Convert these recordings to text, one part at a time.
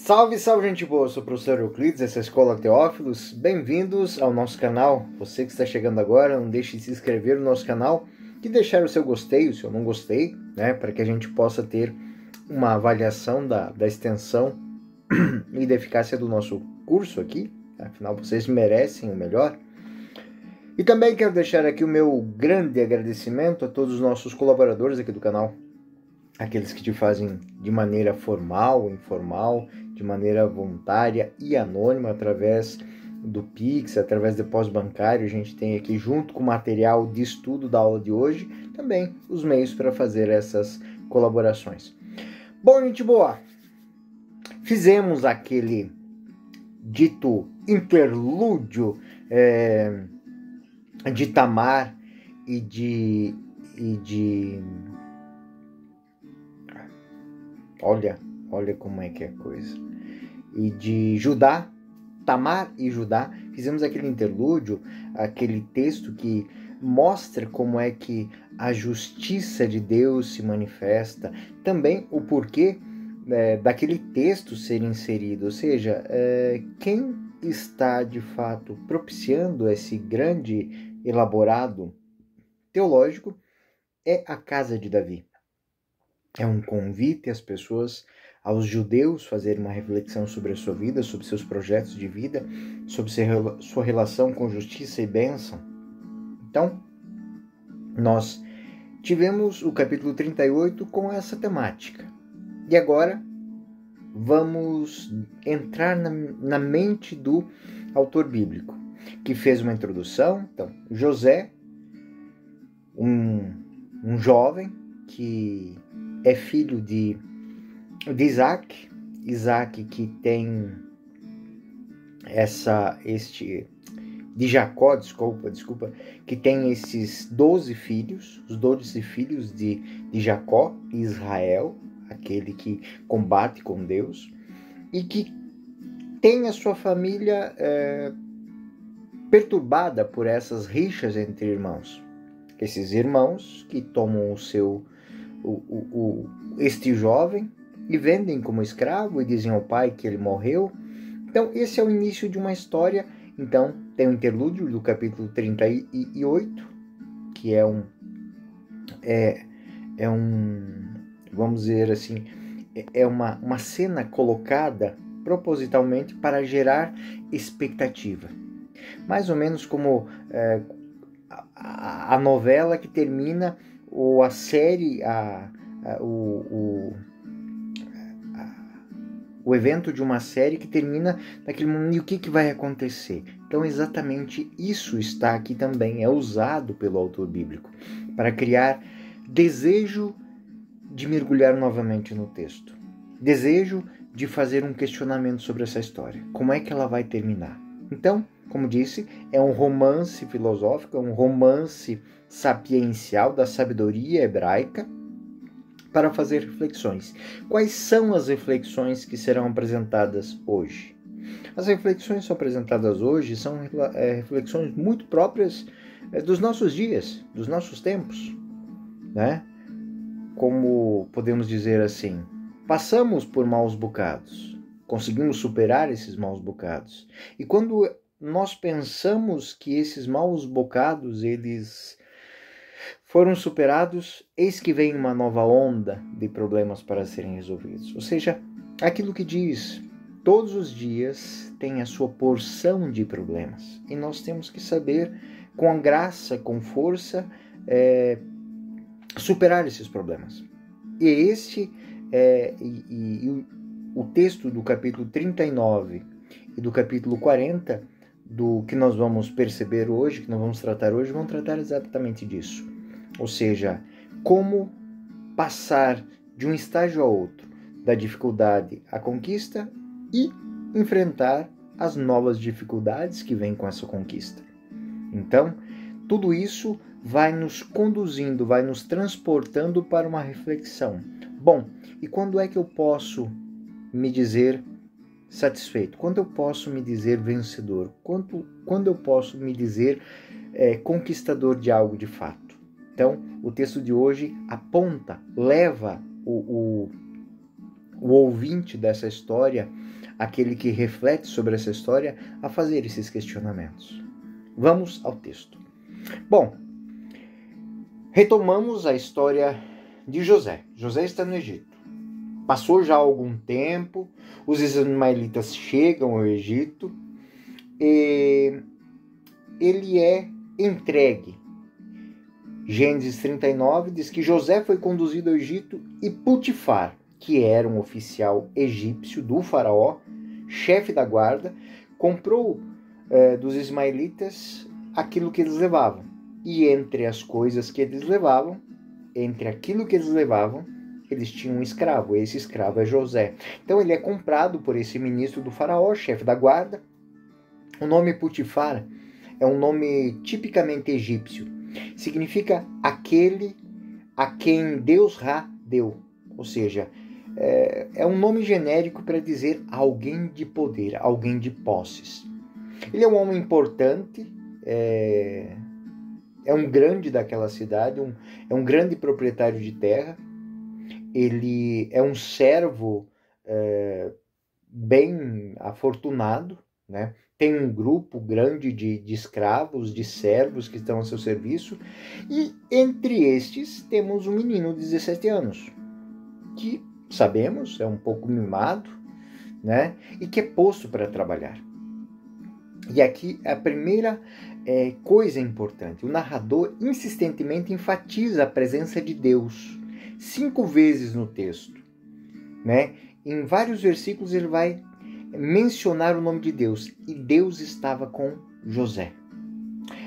Salve, salve, gente boa! Eu sou o professor Euclides, essa é a Escola Teófilos. Bem-vindos ao nosso canal. Você que está chegando agora, não deixe de se inscrever no nosso canal e deixar o seu gostei, o seu não gostei, né? Para que a gente possa ter uma avaliação da extensão e da eficácia do nosso curso aqui. Afinal, vocês merecem o melhor. E também quero deixar aqui o meu grande agradecimento a todos os nossos colaboradores aqui do canal. Aqueles que te fazem de maneira formal, informal, de maneira voluntária e anônima, através do Pix, através do depósito bancário. A gente tem aqui, junto com o material de estudo da aula de hoje, também os meios para fazer essas colaborações. Bom, gente boa, fizemos aquele dito interlúdio de Tamar e de Olha como é que é a coisa. E de Judá, Tamar e Judá, fizemos aquele interlúdio, aquele texto que mostra como é que a justiça de Deus se manifesta, também o porquê daquele texto ser inserido, ou seja, quem está de fato propiciando esse grande elaborado teológico é a casa de Davi. É um convite às pessoas, aos judeus, fazerem uma reflexão sobre a sua vida, sobre seus projetos de vida, sobre sua relação com justiça e bênção. Então, nós tivemos o capítulo 38 com essa temática. E agora, vamos entrar na mente do autor bíblico, que fez uma introdução. Então, José, um jovem que é filho de Isaac que tem de Jacó, desculpa, que tem esses 12 filhos, os 12 filhos de Jacó, Israel, aquele que combate com Deus, e que tem a sua família perturbada por essas rixas entre irmãos. Esses irmãos que tomam este jovem e vendem como escravo e dizem ao pai que ele morreu. Então esse é o início de uma história. Então tem o interlúdio do capítulo 38, que é um vamos dizer assim, é uma cena colocada propositalmente para gerar expectativa, mais ou menos como a novela que termina, ou a série, o evento de uma série que termina naquele momento. E o que vai acontecer? Então exatamente isso está aqui também, é usado pelo autor bíblico para criar desejo de mergulhar novamente no texto, desejo de fazer um questionamento sobre essa história, como é que ela vai terminar. Então, como disse, é um romance filosófico, é um romance sapiencial da sabedoria hebraica para fazer reflexões. Quais são as reflexões que serão apresentadas hoje? As reflexões que são apresentadas hoje são reflexões muito próprias dos nossos dias, dos nossos tempos, né? Como podemos dizer assim, passamos por maus bocados, conseguimos superar esses maus bocados. E quando nós pensamos que esses maus bocados eles foram superados, eis que vem uma nova onda de problemas para serem resolvidos. Ou seja, aquilo que diz, todos os dias tem a sua porção de problemas. E nós temos que saber, com a graça, com força, superar esses problemas. E o texto do capítulo 39 e do capítulo 40, do que nós vamos perceber hoje, que nós vamos tratar hoje, vão tratar exatamente disso. Ou seja, como passar de um estágio a outro, da dificuldade à conquista, e enfrentar as novas dificuldades que vêm com essa conquista. Então, tudo isso vai nos conduzindo, vai nos transportando para uma reflexão. Bom, e quando é que eu posso me dizer satisfeito? Quando eu posso me dizer vencedor? Quando eu posso me dizer conquistador de algo de fato? Então, o texto de hoje aponta, leva o o ouvinte dessa história, aquele que reflete sobre essa história, a fazer esses questionamentos. Vamos ao texto. Bom, retomamos a história de José. José está no Egito. Passou já algum tempo, os ismaelitas chegam ao Egito e ele é entregue. Gênesis 39 diz que José foi conduzido ao Egito e Potifar, que era um oficial egípcio do faraó, chefe da guarda, comprou dos ismaelitas aquilo que eles levavam. E entre as coisas que eles levavam, entre aquilo que eles levavam, eles tinham um escravo. Esse escravo é José. Então ele é comprado por esse ministro do faraó, chefe da guarda. O nome Potifar é um nome tipicamente egípcio. Significa aquele a quem Deus Ra deu. Ou seja, é um nome genérico para dizer alguém de poder, alguém de posses. Ele é um homem importante, é um grande daquela cidade, é um grande proprietário de terra. Ele é um servo bem afortunado, né? Tem um grupo grande de escravos, de servos que estão ao seu serviço. E entre estes temos um menino de 17 anos, que sabemos é um pouco mimado, né? E que é posto para trabalhar. E aqui a primeira coisa importante, o narrador insistentemente enfatiza a presença de Deus 5 vezes no texto, né? Em vários versículos ele vai mencionar o nome de Deus, e Deus estava com José.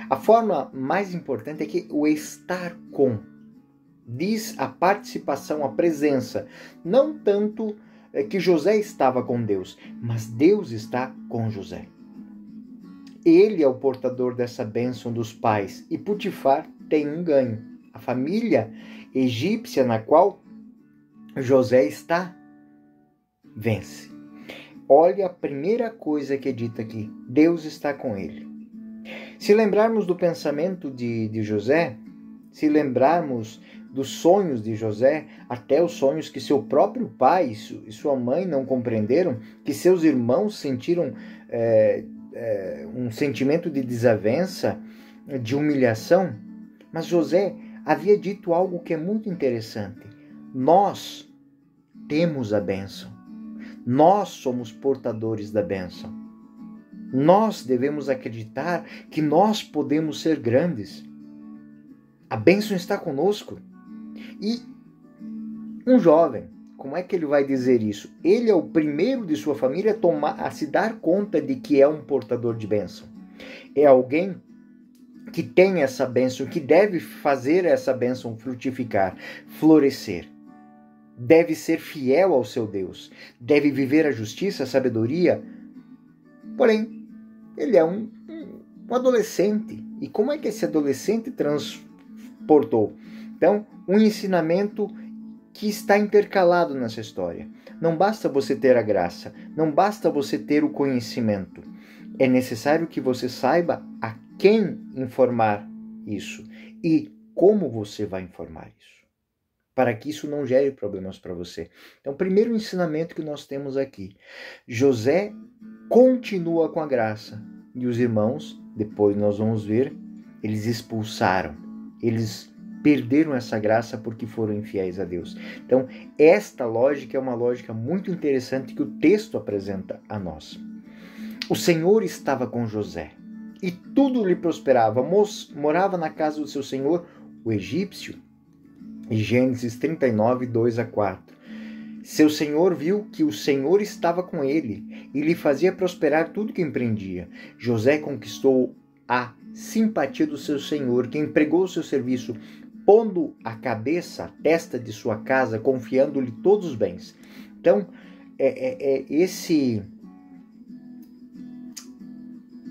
A forma mais importante é que o estar com diz a participação, a presença, não tanto que José estava com Deus, mas Deus está com José. Ele é o portador dessa bênção dos pais, e Potifar tem um ganho. A família egípcia na qual José está vence. Olha a primeira coisa que é dita aqui: Deus está com ele. Se lembrarmos do pensamento de José, se lembrarmos dos sonhos de José, até os sonhos que seu próprio pai e sua mãe não compreenderam, que seus irmãos sentiram um sentimento de desavença, de humilhação, mas José havia dito algo que é muito interessante: nós temos a bênção, nós somos portadores da bênção, nós devemos acreditar que nós podemos ser grandes, a bênção está conosco. E um jovem, como é que ele vai dizer isso? Ele é o primeiro de sua família a se dar conta de que é um portador de bênção. É alguém que tem essa bênção, que deve fazer essa bênção frutificar, florescer. Deve ser fiel ao seu Deus. Deve viver a justiça, a sabedoria. Porém, ele é um adolescente. E como é que esse adolescente transportou? Então, um ensinamento que está intercalado nessa história. Não basta você ter a graça, não basta você ter o conhecimento. É necessário que você saiba a quem informar isso e como você vai informar isso, para que isso não gere problemas para você. Então, o primeiro ensinamento que nós temos aqui: José continua com a graça, e os irmãos, depois nós vamos ver, eles expulsaram, eles perderam essa graça porque foram infiéis a Deus. Então, esta lógica é uma lógica muito interessante que o texto apresenta a nós. O Senhor estava com José, e tudo lhe prosperava. Morava na casa do seu senhor, o egípcio. Gênesis 39, 2-4. Seu senhor viu que o Senhor estava com ele e lhe fazia prosperar tudo que empreendia. José conquistou a simpatia do seu senhor, que empregou o seu serviço, pondo a cabeça, a testa de sua casa, confiando-lhe todos os bens. Então, esse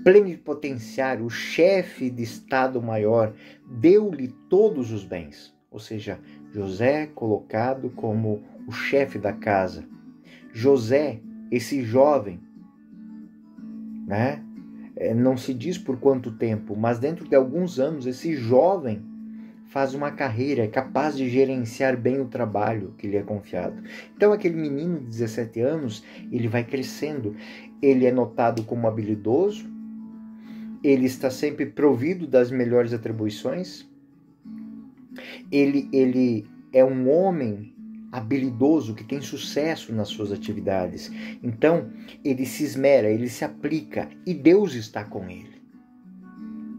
plenipotenciário, o chefe de Estado Maior, deu-lhe todos os bens. Ou seja, José colocado como o chefe da casa. José, esse jovem, né? Não se diz por quanto tempo, mas dentro de alguns anos, esse jovem faz uma carreira, é capaz de gerenciar bem o trabalho que lhe é confiado. Então aquele menino de 17 anos, ele vai crescendo, ele é notado como habilidoso, ele está sempre provido das melhores atribuições, ele é um homem habilidoso que tem sucesso nas suas atividades. Então ele se esmera, ele se aplica e Deus está com ele.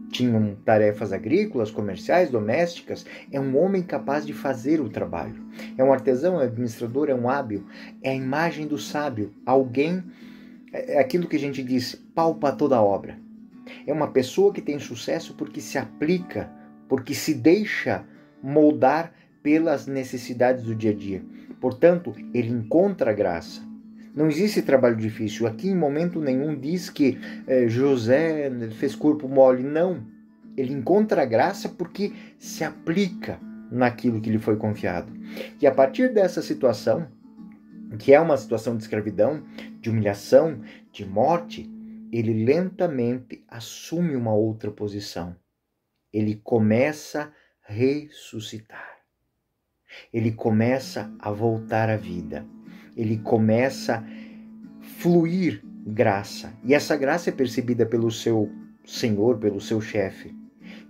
Tinham tarefas agrícolas, comerciais, domésticas. É um homem capaz de fazer o trabalho. É um artesão, é um administrador, é um hábil. É a imagem do sábio. Alguém, é aquilo que a gente diz, palpa toda a obra. É uma pessoa que tem sucesso porque se aplica, porque se deixa moldar pelas necessidades do dia a dia. Portanto, ele encontra graça. Não existe trabalho difícil. Aqui em momento nenhum diz que José fez corpo mole. Não. Ele encontra graça porque se aplica naquilo que lhe foi confiado. E a partir dessa situação, que é uma situação de escravidão, de humilhação, de morte, ele lentamente assume uma outra posição. Ele começa a ressuscitar. Ele começa a voltar à vida. Ele começa a fluir graça. E essa graça é percebida pelo seu senhor, pelo seu chefe,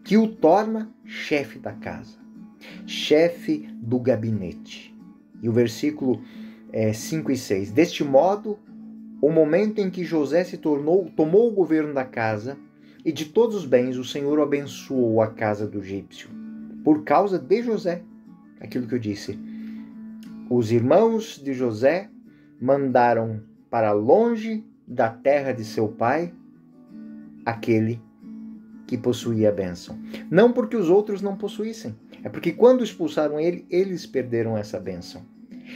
que o torna chefe da casa, chefe do gabinete. E o versículo 5 e 6. Deste modo, o momento em que José tomou o governo da casa e de todos os bens, o Senhor abençoou a casa do egípcio. Por causa de José, aquilo que eu disse, os irmãos de José mandaram para longe da terra de seu pai aquele que possuía a bênção. Não porque os outros não possuíssem, é porque quando expulsaram ele, eles perderam essa bênção.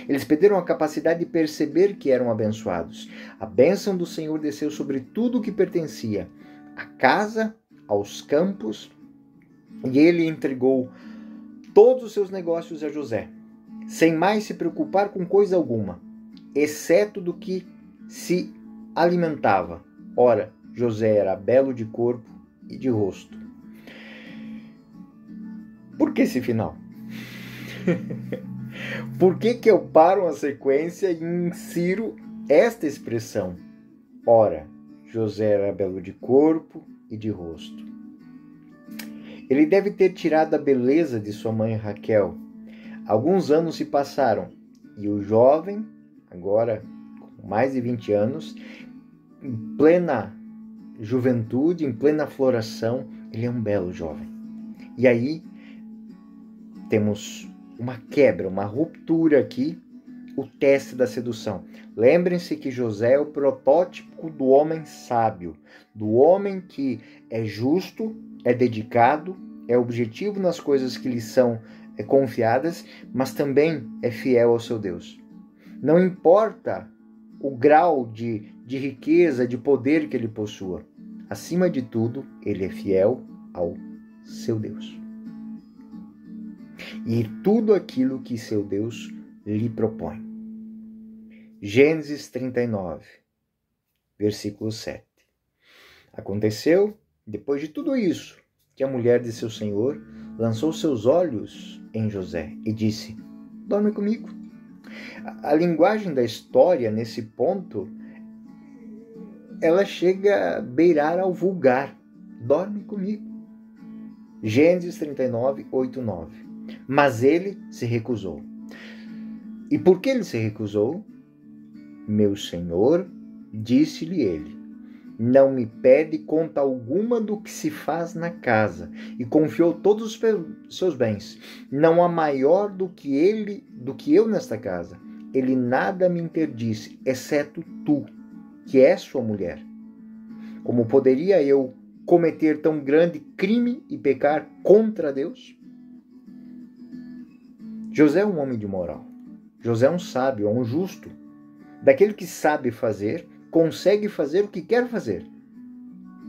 Eles perderam a capacidade de perceber que eram abençoados. A bênção do Senhor desceu sobre tudo o que pertencia à casa, aos campos, e ele entregou todos os seus negócios a José, sem mais se preocupar com coisa alguma, exceto do que se alimentava. Ora, José era belo de corpo e de rosto. Por que esse final? Por que eu paro a sequência e insiro esta expressão? Ora, José era belo de corpo e de rosto. Ele deve ter tirado a beleza de sua mãe Raquel. Alguns anos se passaram e o jovem, agora com mais de 20 anos, em plena juventude, em plena floração, ele é um belo jovem. E aí temos uma quebra, uma ruptura aqui, o teste da sedução. Lembrem-se que José é o protótipo do homem sábio, do homem que é justo, é dedicado, é objetivo nas coisas que lhe são confiadas, mas também é fiel ao seu Deus. Não importa o grau de riqueza, de poder que ele possua. Acima de tudo, ele é fiel ao seu Deus. E tudo aquilo que seu Deus lhe propõe. Gênesis 39, versículo 7. Aconteceu, depois de tudo isso, que a mulher de seu senhor lançou seus olhos em José e disse: dorme comigo. A linguagem da história, nesse ponto, ela chega a beirar ao vulgar. Dorme comigo. Gênesis 39, 8, 9. Mas ele se recusou. E por que ele se recusou? Meu senhor, disse-lhe ele, não me pede conta alguma do que se faz na casa, e confiou todos os seus bens. Não há maior do que eu nesta casa. Ele nada me interdisse, exceto tu, que és sua mulher. Como poderia eu cometer tão grande crime e pecar contra Deus? José é um homem de moral. José é um sábio, é um justo. Daquele que sabe fazer, consegue fazer o que quer fazer.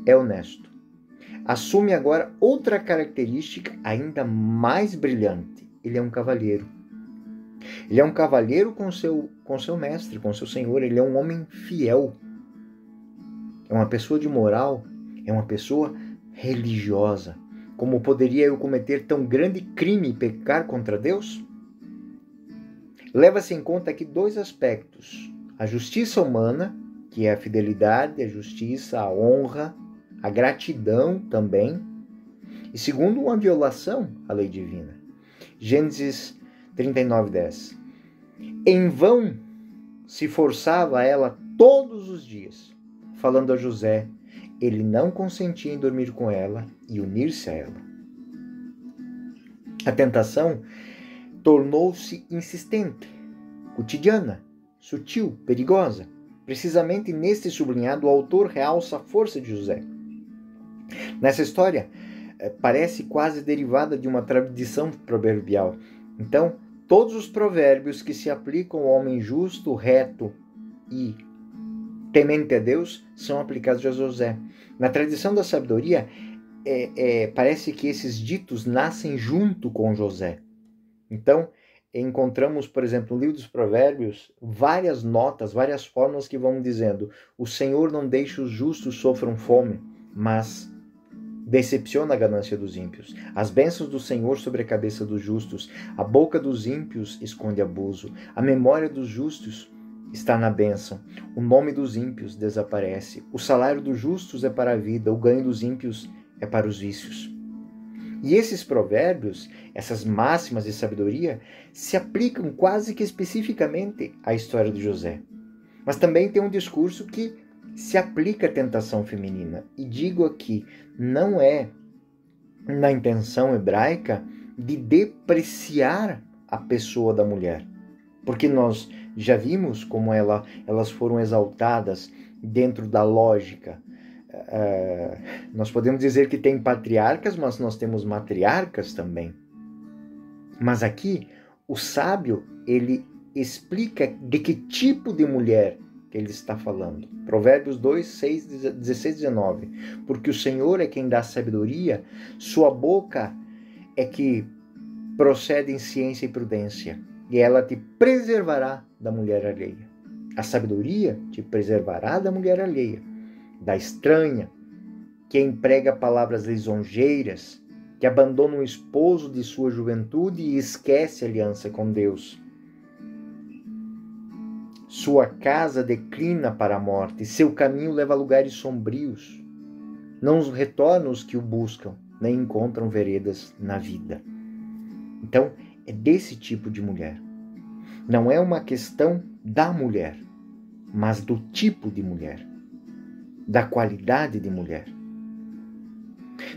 É honesto. Assume agora outra característica ainda mais brilhante. Ele é um cavalheiro. Ele é um cavalheiro com seu mestre, com seu senhor. Ele é um homem fiel. É uma pessoa de moral. É uma pessoa religiosa. Como poderia eu cometer tão grande crime e pecar contra Deus? Leva-se em conta aqui dois aspectos: a justiça humana, que é a fidelidade, a justiça, a honra, a gratidão também, e segundo, uma violação à lei divina. Gênesis 39:10. Em vão se forçava ela todos os dias, falando a José. Ele não consentia em dormir com ela e unir-se a ela. A tentação tornou-se insistente, cotidiana, sutil, perigosa. Precisamente neste sublinhado, o autor realça a força de José. Nessa história, parece quase derivada de uma tradição proverbial. Então, todos os provérbios que se aplicam ao homem justo, reto e temente a Deus são aplicados a José. Na tradição da sabedoria, parece que esses ditos nascem junto com José. Então, encontramos, por exemplo, no livro dos Provérbios, várias notas, várias fórmulas que vão dizendo: o Senhor não deixa os justos sofram fome, mas decepciona a ganância dos ímpios. As bênçãos do Senhor sobre a cabeça dos justos. A boca dos ímpios esconde abuso. A memória dos justos está na bênção. O nome dos ímpios desaparece. O salário dos justos é para a vida. O ganho dos ímpios é para os vícios. E esses provérbios, essas máximas de sabedoria, se aplicam quase que especificamente à história de José. Mas também tem um discurso que se aplica à tentação feminina. E digo aqui, não é na intenção hebraica de depreciar a pessoa da mulher. Porque nós já vimos como elas foram exaltadas dentro da lógica. Nós podemos dizer que tem patriarcas, mas nós temos matriarcas também. Mas aqui, o sábio, ele explica de que tipo de mulher que ele está falando. Provérbios 2, 6, 16, 19. Porque o Senhor é quem dá sabedoria, sua boca é que procede em ciência e prudência, e ela te preservará da mulher alheia. A sabedoria te preservará da mulher alheia, da estranha, que emprega palavras lisonjeiras, que abandona o esposo de sua juventude e esquece a aliança com Deus. Sua casa declina para a morte, seu caminho leva a lugares sombrios. Não retornam os que o buscam, nem encontram veredas na vida. Então, é desse tipo de mulher. Não é uma questão da mulher, mas do tipo de mulher, da qualidade de mulher.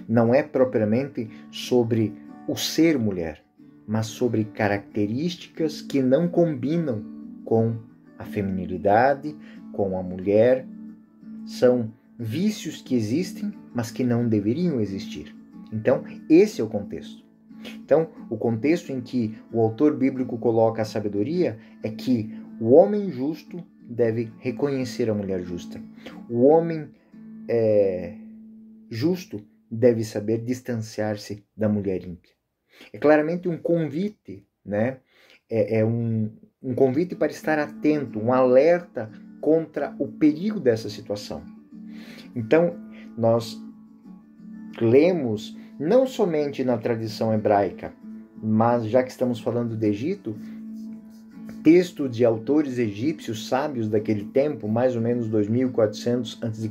Não é propriamente sobre o ser mulher, mas sobre características que não combinam com a feminilidade, com a mulher. São vícios que existem, mas que não deveriam existir. Então, esse é o contexto. Então, o contexto em que o autor bíblico coloca a sabedoria é que o homem justo deve reconhecer a mulher justa. O homem justo deve saber distanciar-se da mulher ímpia. É claramente um convite, né? Um convite para estar atento, um alerta contra o perigo dessa situação. Então, nós lemos não somente na tradição hebraica, mas já que estamos falando do Egito, texto de autores egípcios sábios daquele tempo, mais ou menos 2400 a.C.,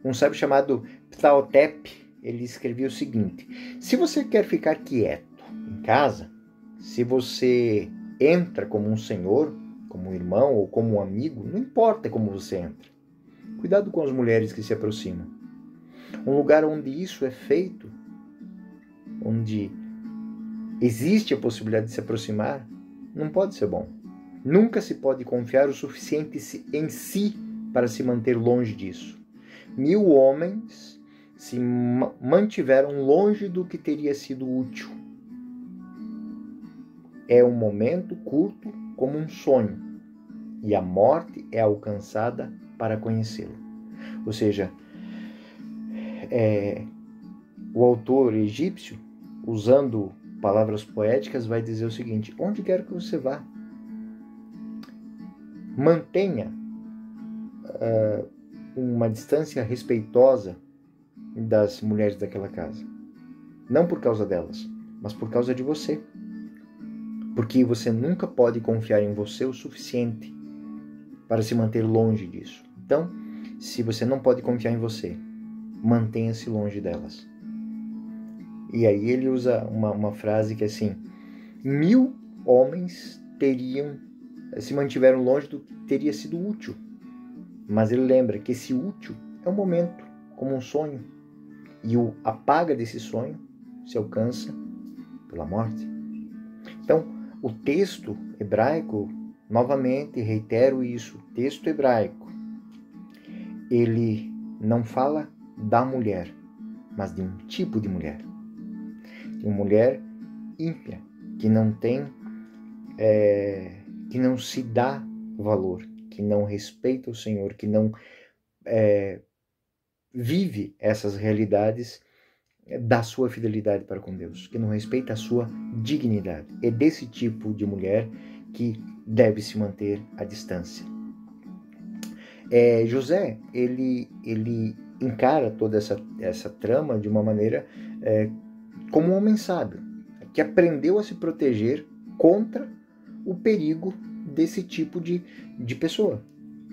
um sábio chamado Ptahotep, ele escrevia o seguinte: se você quer ficar quieto em casa, se você entra como um senhor, como um irmão ou como um amigo, não importa como você entra. Cuidado com as mulheres que se aproximam. Um lugar onde isso é feito, onde existe a possibilidade de se aproximar, não pode ser bom. Nunca se pode confiar o suficiente em si para se manter longe disso. 1000 homens se mantiveram longe do que teria sido útil. É um momento curto como um sonho, e a morte é alcançada para conhecê-lo. Ou seja, o autor egípcio, usando palavras poéticas, vai dizer o seguinte: onde quer que você vá, mantenha uma distância respeitosa das mulheres daquela casa. Não por causa delas, mas por causa de você. Porque você nunca pode confiar em você o suficiente para se manter longe disso. Então, se você não pode confiar em você, mantenha-se longe delas. E aí ele usa uma frase que é assim: 1000 homens se mantiveram longe do que teria sido útil. Mas ele lembra que esse útil é um momento, como um sonho. E a paga desse sonho se alcança pela morte. Então, o texto hebraico, novamente reitero isso, o texto hebraico, ele não fala da mulher, mas de um tipo de mulher. De uma mulher ímpia, que não tem, que não se dá valor, que não respeita o Senhor, que não vive essas realidades da sua fidelidade para com Deus, que não respeita a sua dignidade. É desse tipo de mulher que deve se manter à distância. José, ele encara toda essa trama de uma maneira como um homem sábio, que aprendeu a se proteger contra o perigo desse tipo de pessoa,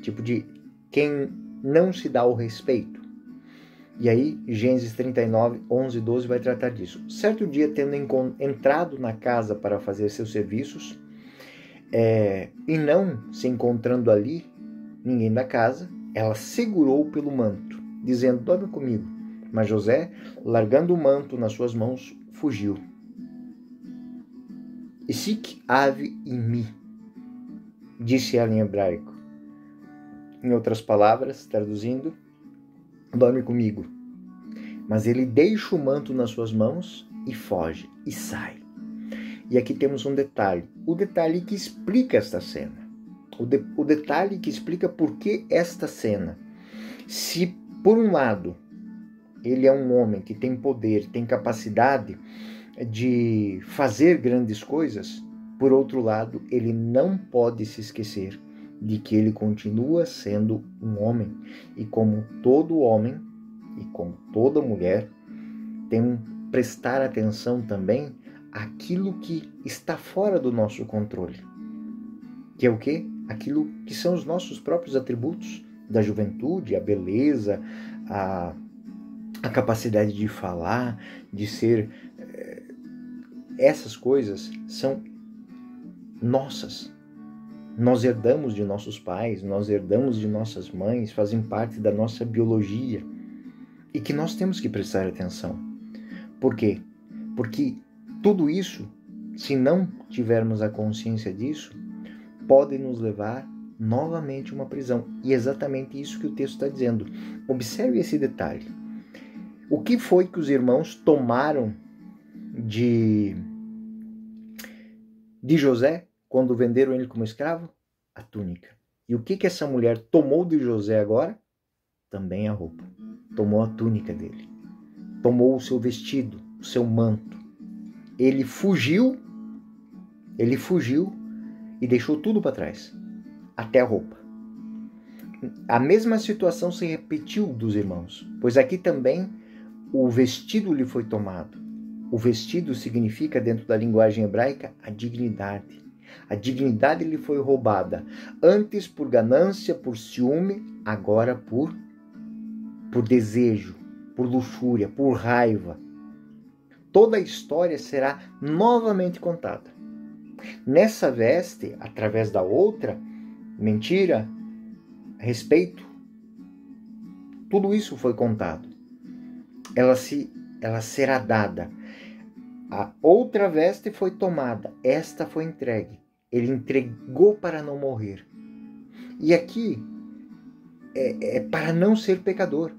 tipo de quem não se dá o respeito. E aí, Gênesis 39, 11 e 12 vai tratar disso. Certo dia, tendo entrado na casa para fazer seus serviços, e não se encontrando ali ninguém da casa, ela segurou pelo manto, dizendo: dorme comigo. Mas José, largando o manto nas suas mãos, fugiu. Isik ave imi, disse ela em hebraico. Em outras palavras, traduzindo: dorme comigo. Mas ele deixa o manto nas suas mãos e foge, e sai. E aqui temos um detalhe. O detalhe que explica esta cena. O detalhe que explica por que esta cena. Se, por um lado, ele é um homem que tem poder, tem capacidade de fazer grandes coisas, por outro lado, ele não pode se esquecer de que ele continua sendo um homem. E como todo homem, e como toda mulher, tem que prestar atenção também àquilo que está fora do nosso controle. Que é o quê? Aquilo que são os nossos próprios atributos da juventude, a beleza, a capacidade de falar, de ser... Essas coisas são nossas. Nós herdamos de nossos pais, nós herdamos de nossas mães, fazem parte da nossa biologia. E que nós temos que prestar atenção. Por quê? Porque tudo isso, se não tivermos a consciência disso, pode nos levar novamente a uma prisão. E é exatamente isso que o texto está dizendo. Observe esse detalhe. O que foi que os irmãos tomaram de José quando venderam ele como escravo? A túnica. E o que essa mulher tomou de José agora? Também a roupa. Tomou a túnica dele. Tomou o seu vestido, o seu manto. Ele fugiu e deixou tudo para trás. Até a roupa. A mesma situação se repetiu dos irmãos, pois aqui também o vestido lhe foi tomado. O vestido significa, dentro da linguagem hebraica, a dignidade. A dignidade lhe foi roubada, antes por ganância, por ciúme, agora por desejo, por luxúria, por raiva. Toda a história será novamente contada. Nessa veste, através da outra, mentira, respeito, tudo isso foi contado. Ela será dada. A outra veste foi tomada, esta foi entregue. Ele entregou para não morrer. E aqui é para não ser pecador.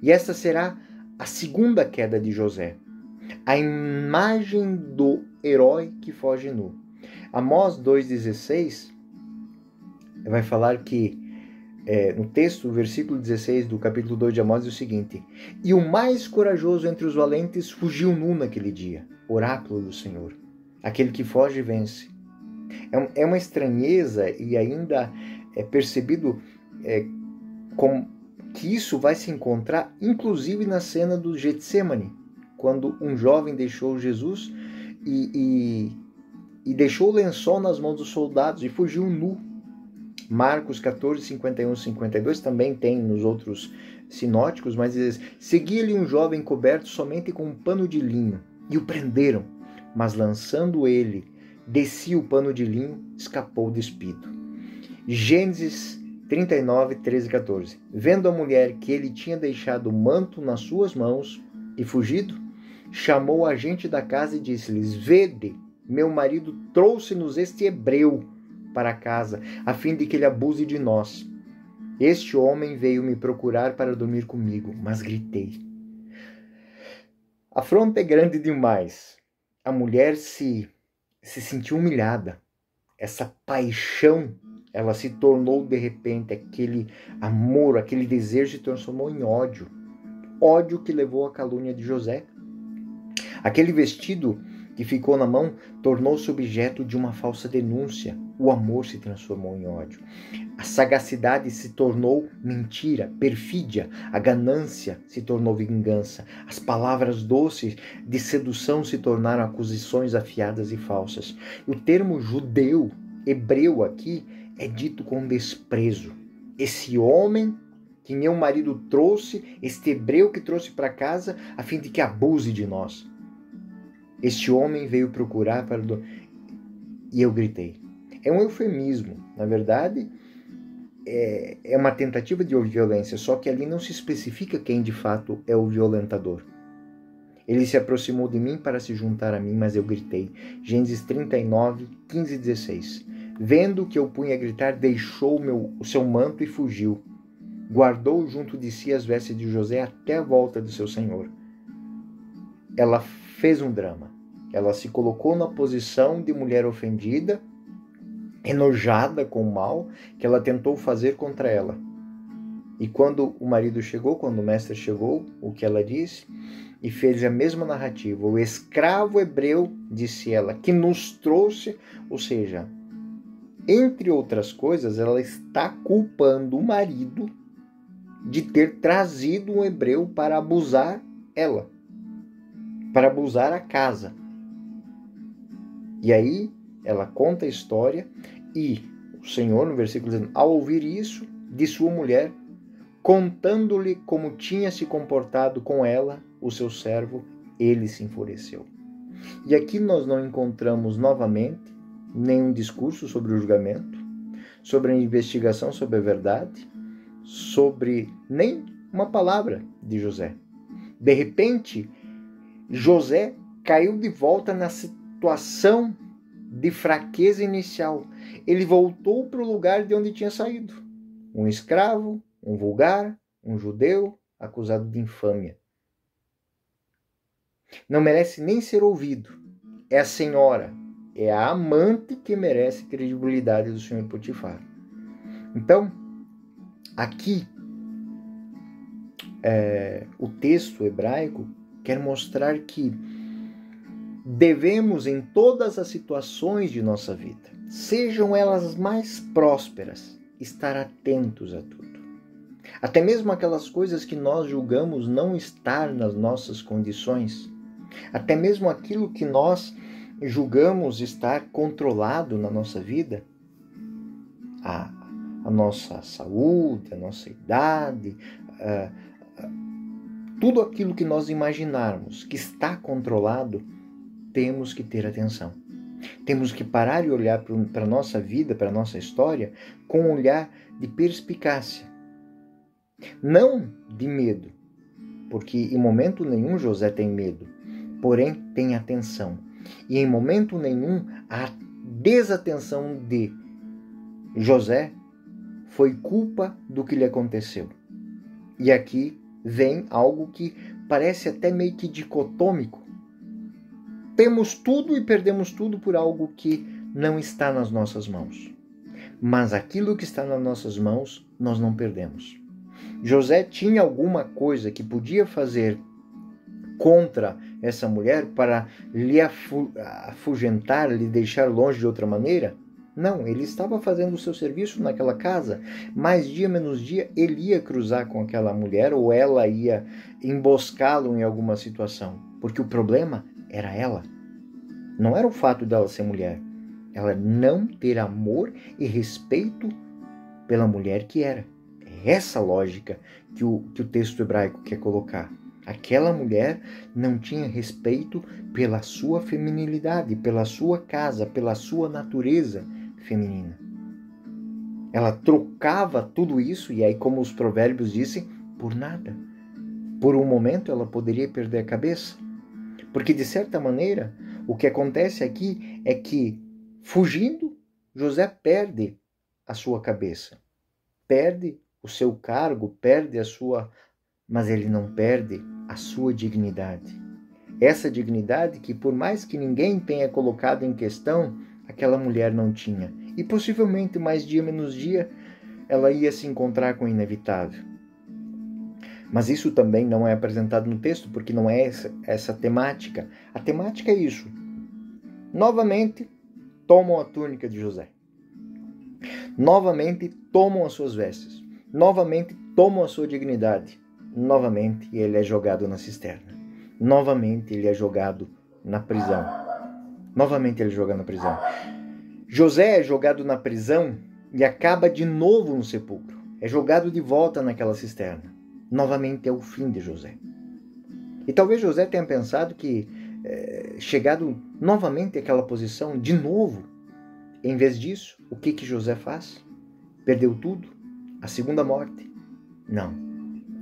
E essa será a segunda queda de José. A imagem do herói que foge nu. Amós 2,16 vai falar que, no texto, o versículo 16 do capítulo 2 de Amós, é o seguinte: e o mais corajoso entre os valentes fugiu nu naquele dia, oráculo do Senhor. Aquele que foge vence. É uma estranheza, e ainda é percebido que isso vai se encontrar inclusive na cena do Getsêmani, quando um jovem deixou Jesus e deixou o lençol nas mãos dos soldados e fugiu nu. Marcos 14, 51 e 52 também tem nos outros sinóticos, mas diz: seguia-lhe um jovem coberto somente com um pano de linho e o prenderam, mas lançando ele, descia o pano de linho, escapou despido. Gênesis 39, 13 e 14. Vendo a mulher que ele tinha deixado o manto nas suas mãos e fugido, chamou o agente da casa e disse-lhes: vede, meu marido trouxe-nos este hebreu para casa, a fim de que ele abuse de nós. Este homem veio me procurar para dormir comigo, mas gritei. A afronta é grande demais. A mulher se sentiu humilhada. Essa paixão, ela se tornou de repente, aquele amor, aquele desejo se transformou em ódio. Ódio que levou à calúnia de José. Aquele vestido que ficou na mão tornou-se objeto de uma falsa denúncia. O amor se transformou em ódio. A sagacidade se tornou mentira, perfídia. A ganância se tornou vingança. As palavras doces de sedução se tornaram acusações afiadas e falsas. O termo judeu, hebreu aqui, é dito com desprezo. Esse homem que meu marido trouxe, este hebreu que trouxe para casa, a fim de que abuse de nós. Este homem veio procurar para... E eu gritei. É um eufemismo. Na verdade, é uma tentativa de violência, só que ali não se especifica quem de fato é o violentador. Ele se aproximou de mim para se juntar a mim, mas eu gritei. Gênesis 39, 15 e 16. Vendo que eu punha a gritar, deixou o seu manto e fugiu. Guardou junto de si as vestes de José até a volta de seu senhor. Ela fez um drama. Ela se colocou na posição de mulher ofendida, enojada com o mal que ela tentou fazer contra ela. E quando o marido chegou, quando o mestre chegou, o que ela disse? E fez a mesma narrativa. O escravo hebreu, disse ela, que nos trouxe, ou seja, entre outras coisas, ela está culpando o marido de ter trazido um hebreu para abusar ela, para abusar a casa. E aí ela conta a história e o Senhor, no versículo 19, ao ouvir isso, de sua mulher, contando-lhe como tinha se comportado com ela, o seu servo, ele se enfureceu. E aqui nós não encontramos novamente nenhum discurso sobre o julgamento, sobre a investigação sobre a verdade, sobre nem uma palavra de José. De repente, José caiu de volta na situação de fraqueza inicial. Ele voltou para o lugar de onde tinha saído. Um escravo, um vulgar, um judeu, acusado de infâmia. Não merece nem ser ouvido. É a senhora, é a amante que merece credibilidade do senhor Potifar. Então, aqui, o texto hebraico quer mostrar que devemos, em todas as situações de nossa vida, sejam elas mais prósperas, estar atentos a tudo. Até mesmo aquelas coisas que nós julgamos não estar nas nossas condições, até mesmo aquilo que nós julgamos estar controlado na nossa vida, a nossa saúde, a nossa idade, tudo aquilo que nós imaginarmos que está controlado, temos que ter atenção. Temos que parar e olhar para a nossa vida, para a nossa história, com um olhar de perspicácia. Não de medo, porque em momento nenhum José tem medo, porém tem atenção. E em momento nenhum a desatenção de José foi culpa do que lhe aconteceu. E aqui vem algo que parece até meio que dicotômico. Temos tudo e perdemos tudo por algo que não está nas nossas mãos. Mas aquilo que está nas nossas mãos, nós não perdemos. José tinha alguma coisa que podia fazer contra essa mulher para lhe afugentar, lhe deixar longe de outra maneira? Não, ele estava fazendo o seu serviço naquela casa, mais dia menos dia ele ia cruzar com aquela mulher ou ela ia emboscá-lo em alguma situação. porque o problema era ela. Não era o fato dela ser mulher, ela não ter amor e respeito pela mulher que era. É essa lógica que o texto hebraico quer colocar. Aquela mulher não tinha respeito pela sua feminilidade, pela sua casa, pela sua natureza feminina. Ela trocava tudo isso, e aí, como os provérbios dizem, por nada. Por um momento ela poderia perder a cabeça. Porque, de certa maneira, o que acontece aqui é que, fugindo, José perde a sua cabeça. Perde o seu cargo, perde a sua... Mas ele não perde a sua dignidade. Essa dignidade que, por mais que ninguém tenha colocado em questão, aquela mulher não tinha. E possivelmente, mais dia menos dia, ela ia se encontrar com o inevitável. Mas isso também não é apresentado no texto, porque não é essa temática. A temática é isso. Novamente, tomam a túnica de José. Novamente, tomam as suas vestes. Novamente, tomam a sua dignidade. Novamente, ele é jogado na cisterna. Novamente, ele é jogado na prisão. Novamente, ele é jogado na prisão. José é jogado na prisão e acaba de novo no sepulcro. É jogado de volta naquela cisterna. Novamente é o fim de José. E talvez José tenha pensado que, chegado novamente àquela posição, de novo, em vez disso, o que José faz? Perdeu tudo? A segunda morte? Não.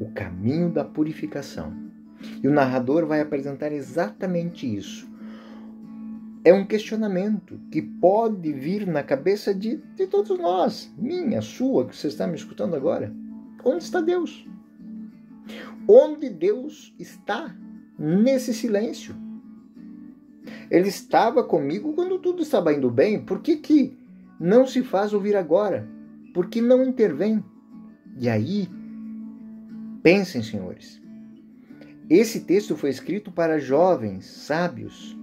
O caminho da purificação. E o narrador vai apresentar exatamente isso. É um questionamento que pode vir na cabeça de todos nós, minha, sua, que você está me escutando agora. Onde está Deus? Onde Deus está nesse silêncio? Ele estava comigo quando tudo estava indo bem. Por que não se faz ouvir agora? Por que não intervém? E aí, pensem, senhores, esse texto foi escrito para jovens sábios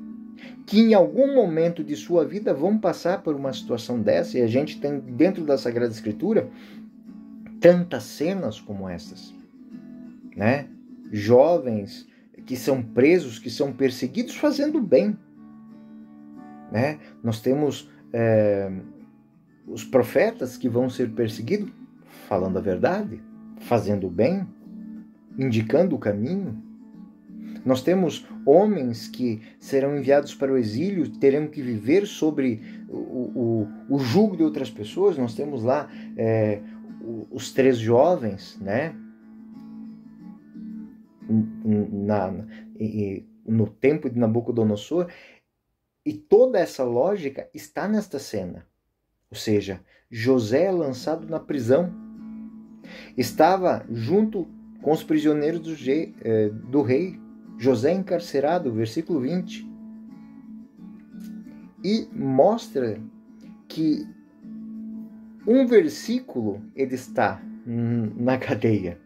que em algum momento de sua vida vão passar por uma situação dessa, e a gente tem dentro da Sagrada Escritura tantas cenas como essas, né? Jovens que são presos, que são perseguidos fazendo bem, né? Nós temos os profetas que vão ser perseguidos falando a verdade, fazendo bem, indicando o caminho. Nós temos homens que serão enviados para o exílio, terão que viver sobre o jugo de outras pessoas. Nós temos lá os 3 jovens, né? No tempo de Nabucodonosor. E toda essa lógica está nesta cena. Ou seja, José é lançado na prisão. Estava junto com os prisioneiros do rei. José encarcerado, versículo 20. E mostra que um versículo ele está na cadeia.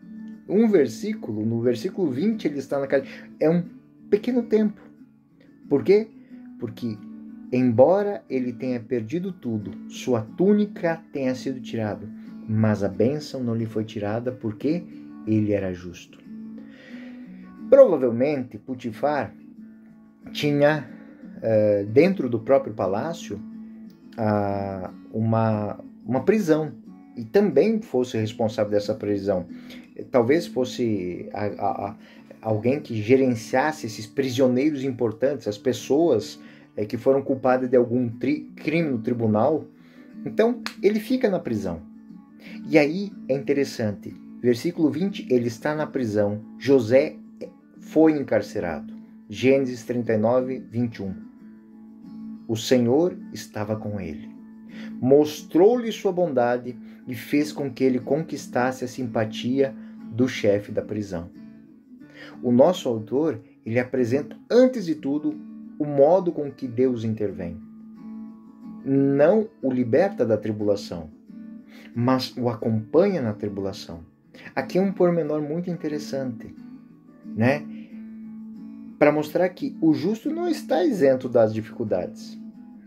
Um versículo, no versículo 20 ele está na cadeia. É um pequeno tempo. Por quê? Porque, embora ele tenha perdido tudo, sua túnica tenha sido tirada, mas a bênção não lhe foi tirada porque ele era justo. Provavelmente, Potifar tinha, dentro do próprio palácio, uma prisão, e também fosse responsável dessa prisão. Talvez fosse alguém que gerenciasse esses prisioneiros importantes, as pessoas que foram culpadas de algum crime no tribunal. Então, ele fica na prisão. E aí é interessante, versículo 20, ele está na prisão, José foi encarcerado. Gênesis 39, 21. O Senhor estava com ele. Mostrou-lhe sua bondade e fez com que ele conquistasse a simpatia do chefe da prisão. O nosso autor, ele apresenta, antes de tudo, o modo com que Deus intervém. Não o liberta da tribulação, mas o acompanha na tribulação. Aqui é um pormenor muito interessante, né? Para mostrar que o justo não está isento das dificuldades,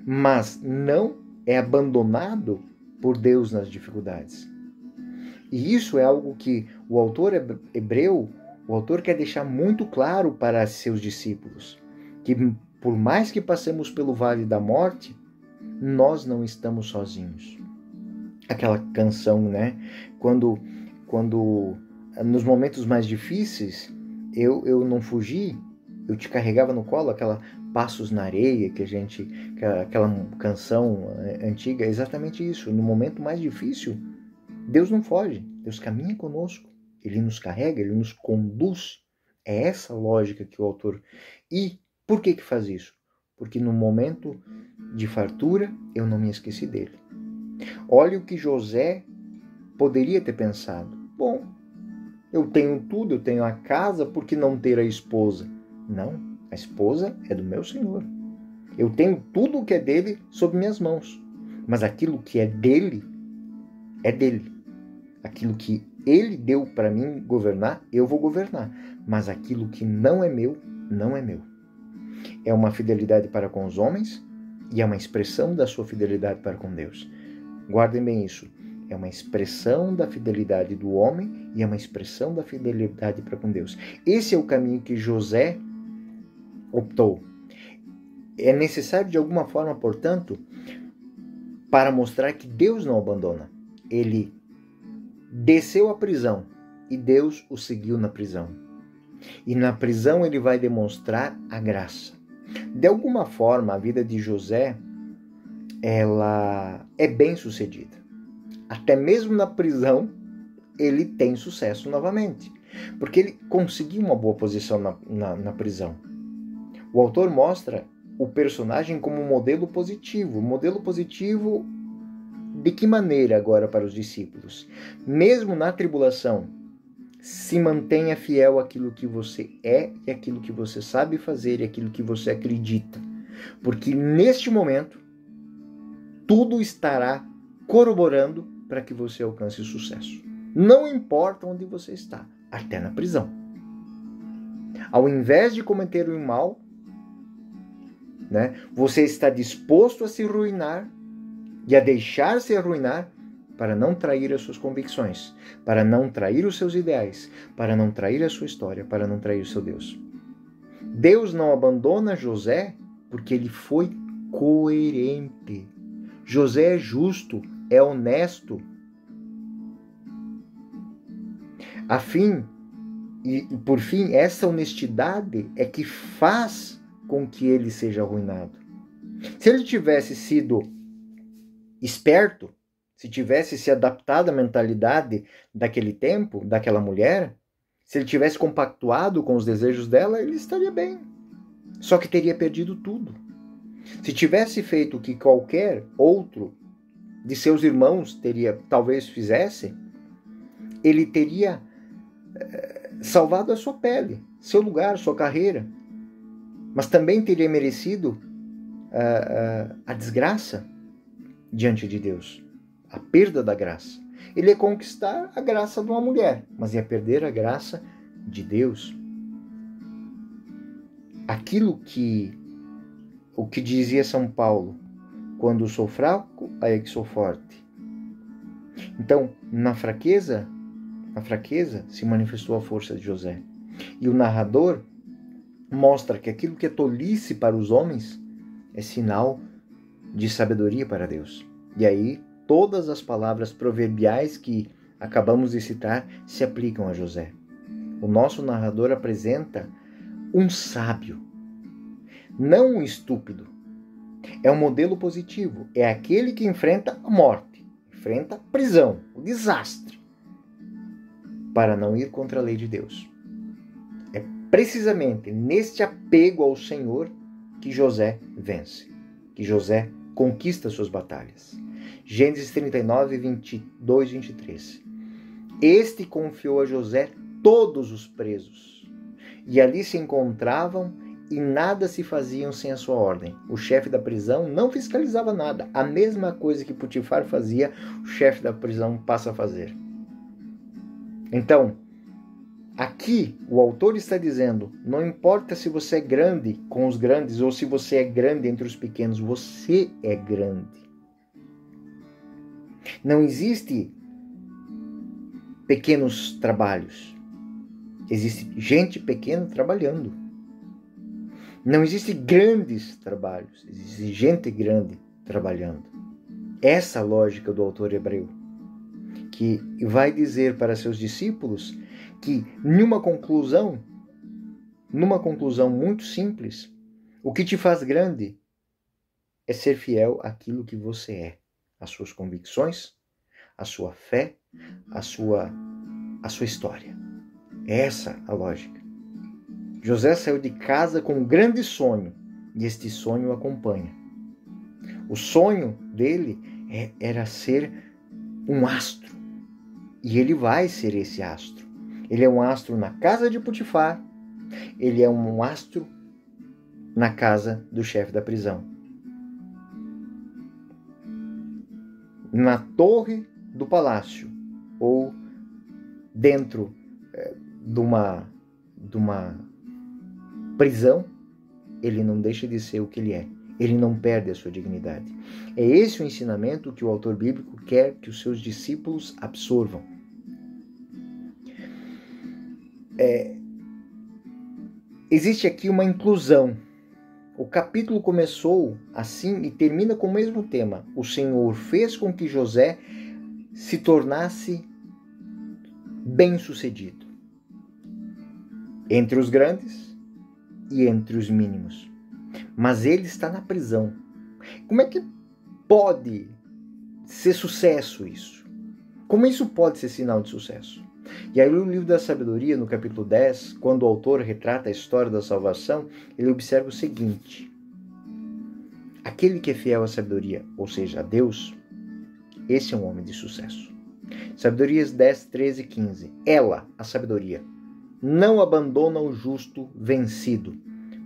mas não é abandonado por Deus nas dificuldades. E isso é algo que o autor hebreu O autor quer deixar muito claro para seus discípulos que, por mais que passemos pelo vale da morte, nós não estamos sozinhos. Aquela canção, né? Quando nos momentos mais difíceis, eu não fugi, eu te carregava no colo, aquela Passos na Areia, aquela canção antiga, é exatamente isso. No momento mais difícil, Deus não foge, Deus caminha conosco, Ele nos carrega, Ele nos conduz. É essa lógica que o autor... E por que faz isso? Porque no momento de fartura, eu não me esqueci dele. Olha o que José poderia ter pensado. Bom, eu tenho tudo, eu tenho a casa, por que não ter a esposa? Não, a esposa é do meu Senhor. Eu tenho tudo o que é dele sob minhas mãos. Mas aquilo que é dele, é dele. Aquilo que ele deu para mim governar, eu vou governar. Mas aquilo que não é meu, não é meu. É uma fidelidade para com os homens e é uma expressão da sua fidelidade para com Deus. Guardem bem isso. É uma expressão da fidelidade do homem e é uma expressão da fidelidade para com Deus. Esse é o caminho que José optou. É necessário de alguma forma, portanto, para mostrar que Deus não abandona. Ele desceu à prisão e Deus o seguiu na prisão. E na prisão ele vai demonstrar a graça. De alguma forma, a vida de José, ela é bem sucedida. Até mesmo na prisão, ele tem sucesso novamente. Porque ele conseguiu uma boa posição na prisão. O autor mostra o personagem como um modelo positivo. Modelo positivo de que maneira agora para os discípulos? Mesmo na tribulação, se mantenha fiel àquilo que você é e àquilo que você sabe fazer e àquilo que você acredita. Porque neste momento, tudo estará corroborando para que você alcance sucesso. Não importa onde você está, até na prisão. Ao invés de cometer o mal, né, você está disposto a se arruinar e a deixar-se arruinar para não trair as suas convicções, para não trair os seus ideais, para não trair a sua história, para não trair o seu Deus. Deus não abandona José porque ele foi coerente. José é justo, é honesto. E por fim, essa honestidade é que faz com que ele seja arruinado. Se ele tivesse sido esperto, se tivesse se adaptado à mentalidade daquele tempo, daquela mulher, se ele tivesse compactuado com os desejos dela, ele estaria bem. Só que teria perdido tudo. Se tivesse feito o que qualquer outro de seus irmãos talvez fizesse, ele teria salvado a sua pele, seu lugar, sua carreira. Mas também teria merecido a desgraça diante de Deus, a perda da graça. Ele ia conquistar a graça de uma mulher, mas ia perder a graça de Deus. O que dizia São Paulo, quando sou fraco, aí que sou forte. Então, na fraqueza se manifestou a força de José. E o narrador mostra que aquilo que é tolice para os homens é sinal de sabedoria para Deus. E aí, todas as palavras proverbiais que acabamos de citar se aplicam a José. O nosso narrador apresenta um sábio, não um estúpido. É um modelo positivo. É aquele que enfrenta a morte, enfrenta a prisão, o desastre, para não ir contra a lei de Deus. É precisamente neste apego ao Senhor que José vence, que José conquista suas batalhas. Gênesis 39, 22, 23. Este confiou a José todos os presos, e ali se encontravam e nada se faziam sem a sua ordem. O chefe da prisão não fiscalizava nada. A mesma coisa que Potifar fazia, o chefe da prisão passa a fazer. Então, aqui o autor está dizendo, não importa se você é grande com os grandes ou se você é grande entre os pequenos, você é grande. Não existe pequenos trabalhos. Existe gente pequena trabalhando. Não existe grandes trabalhos, existe gente grande trabalhando. Essa é a lógica do autor hebreu, que vai dizer para seus discípulos que numa conclusão muito simples, o que te faz grande é ser fiel àquilo que você é, às suas convicções, à sua fé, à sua história. Essa a lógica. José saiu de casa com um grande sonho e este sonho o acompanha. O sonho dele era ser um astro e ele vai ser esse astro. Ele é um astro na casa de Potifar, ele é um astro na casa do chefe da prisão. Na torre do palácio ou dentro de uma prisão, ele não deixa de ser o que ele é. Ele não perde a sua dignidade. É esse o ensinamento que o autor bíblico quer que os seus discípulos absorvam. Existe aqui uma inclusão. O capítulo começou assim e termina com o mesmo tema. O Senhor fez com que José se tornasse bem-sucedido entre os grandes e entre os mínimos. Mas ele está na prisão. Como é que pode ser sucesso isso? Como isso pode ser sinal de sucesso? E aí no livro da sabedoria, no capítulo 10, quando o autor retrata a história da salvação, ele observa o seguinte: aquele que é fiel à sabedoria, ou seja, a Deus, esse é um homem de sucesso. Sabedorias 10, 13 e 15. Ela, a sabedoria, não abandona o justo vencido,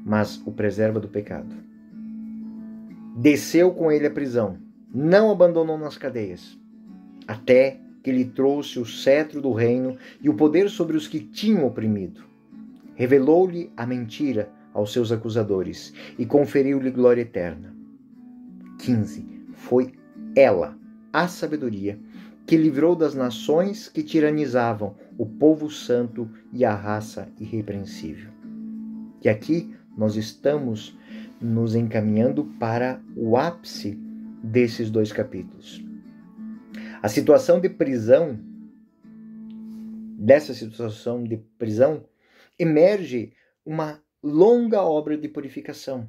mas o preserva do pecado. Desceu com ele à prisão, não abandonou nas cadeias, até que lhe trouxe o cetro do reino e o poder sobre os que tinham oprimido. Revelou-lhe a mentira aos seus acusadores e conferiu-lhe glória eterna. 15. Foi ela, a sabedoria, que livrou das nações que tiranizavam o povo santo e a raça irrepreensível. E aqui nós estamos nos encaminhando para o ápice desses dois capítulos. A situação de prisão, dessa situação de prisão, emerge uma longa obra de purificação.